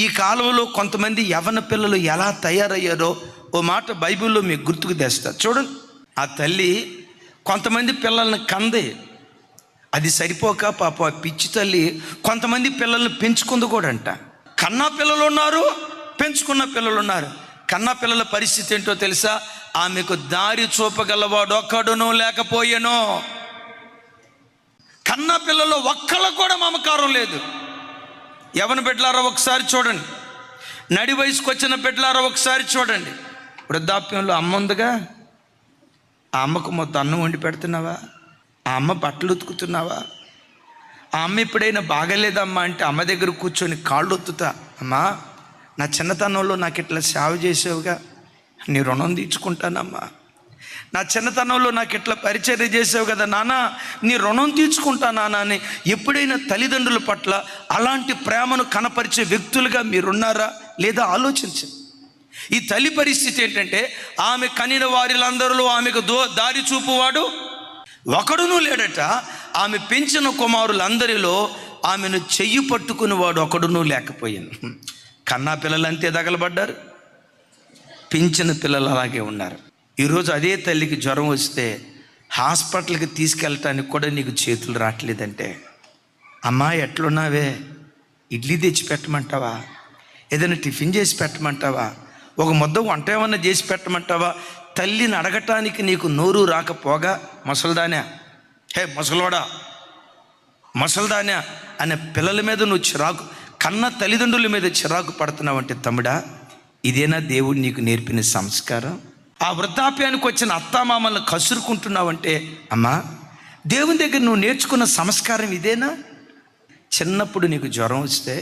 ఈ కాలంలో కొంతమంది యవ్వన పిల్లలు ఎలా తయారయ్యారో ఓ మాట బైబిల్లో మీకు గుర్తుకు తెస్తారు. చూడండి, ఆ తల్లి కొంతమంది పిల్లల్ని కంది, అది సరిపోక పాప ఆ పిచ్చి తల్లి కొంతమంది పిల్లల్ని పెంచుకుంది కూడా అంట. కన్నా పిల్లలు ఉన్నారు, పెంచుకున్న పిల్లలు ఉన్నారు. కన్నా పిల్లల పరిస్థితి ఏంటో తెలుసా? ఆమెకు దారి చూపగలవాడు ఒక్కడునూ లేకపోయేనో. కన్నా పిల్లలు ఒక్కళ్ళకు కూడా మమకారం లేదు. యవ్వన బిడ్డలారా ఒకసారి చూడండి, నడి వయసుకు వచ్చిన బిడ్డలారా ఒకసారి చూడండి. వృద్ధాప్యంలో అమ్మ ఉందిగా, ఆ అమ్మకు మొత్తం అన్నం వండి పెడుతున్నావా? ఆ అమ్మ బట్టలు ఉతుకుతున్నావా? ఆ అమ్మ ఎప్పుడైనా బాగలేదమ్మా అంటే అమ్మ దగ్గర కూర్చొని కాళ్ళు ఒత్తుతా, అమ్మా నా చిన్నతనంలో నాకు ఇట్లా సేవ చేసావుగా, నీ రుణం తీర్చుకుంటానమ్మా. నా చిన్నతనంలో నాకు ఇట్లా పరిచర్య చేసావు కదా నాన్న, నీ రుణం తీర్చుకుంటా నాన్న అని ఎప్పుడైనా తల్లిదండ్రుల పట్ల అలాంటి ప్రేమను కనపరిచే వ్యక్తులుగా మీరున్నారా లేదా ఆలోచించండి. ఈ తల్లి పరిస్థితి ఏంటంటే, ఆమె కనిన వారిలందరిలో ఆమెకు దారి చూపువాడు ఒకడునూ లేడట. ఆమె పెంచిన కుమారులందరిలో ఆమెను చెయ్యి పట్టుకునేవాడు ఒకడునూ లేకపోయాను. కన్నా పిల్లలు అంతే తగలబడ్డారు, పెంచిన పిల్లలు అలాగే ఉన్నారు. ఈరోజు అదే తల్లికి జ్వరం వస్తే హాస్పిటల్కి తీసుకెళ్ళటానికి కూడా నీకు చేతులు రావట్లేదంటే, అమ్మా ఎట్లున్నావే, ఇడ్లీ తెచ్చి పెట్టమంటావా, ఏదైనా టిఫిన్ చేసి పెట్టమంటావా, ఒక ముద్ద వంట ఏమన్నా చేసి పెట్టమంటావా? తల్లిని అడగటానికి నీకు నోరు రాకపోగా ముసల్దానా, హే ముసలోడా, ముసల్దానా అనే పిల్లల మీద నువ్వు చిరాకు, కన్న తల్లిదండ్రుల మీద చిరాకు పడుతున్నావంటే తమ్ముడా, ఇదేనా దేవుడు నీకు నేర్పిన సంస్కారం? ఆ వృద్ధాప్యానికి వచ్చిన అత్తామామలను కసురుకుంటున్నావంటే, అమ్మా దేవుని దగ్గర నువ్వు నేర్చుకున్న సంస్కారం ఇదేనా? చిన్నప్పుడు నీకు జ్వరం వస్తే,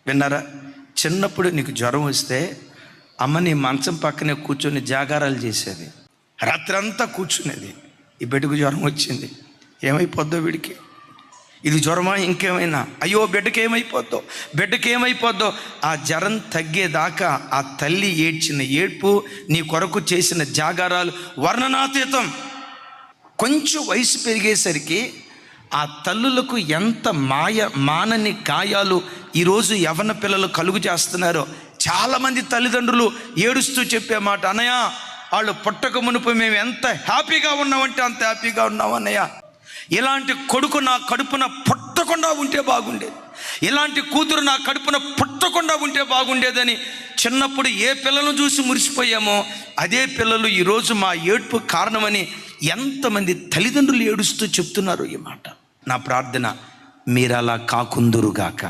విన్నారా, చిన్నప్పుడు నీకు జ్వరం వస్తే అమ్మ నీ మంచం పక్కనే కూర్చొని జాగారాలు చేసేది, రాత్రంతా కూర్చునేది. ఈ బిడ్డకు జ్వరం వచ్చింది, ఏమైపోద్దో వీడికి, ఇది జ్వరమా ఇంకేమైనా, అయ్యో బిడ్డకి ఏమైపోద్దో. ఆ జ్వరం తగ్గేదాకా ఆ తల్లి ఏడ్చిన ఏడ్పు, నీ కొరకు చేసిన జాగారాలు వర్ణనాతీతం. కొంచెం వయసు పెరిగేసరికి ఆ తల్లులకు ఎంత మానని గాయాలు ఈరోజు యవ్వన పిల్లలు కలుగు చేస్తున్నారో. చాలామంది తల్లిదండ్రులు ఏడుస్తూ చెప్పే మాట, అన్నయ్య వాళ్ళు పుట్టక మునుపు మేము ఎంత హ్యాపీగా ఉన్నామంటే అంత హ్యాపీగా ఉన్నాం అన్నయ్య, ఇలాంటి కొడుకు నా కడుపున పుట్టకుండా ఉంటే బాగుండేది, ఇలాంటి కూతురు నా కడుపున పుట్టకుండా ఉంటే బాగుండేదని చిన్నప్పుడు ఏ పిల్లలను చూసి మురిసిపోయామో అదే పిల్లలు ఈరోజు మా ఏడ్పు కారణమని ఎంతమంది తల్లిదండ్రులు ఏడుస్తూ చెప్తున్నారు ఈ మాట. నా ప్రార్థన, మీరు అలా కాకుందురుగాక.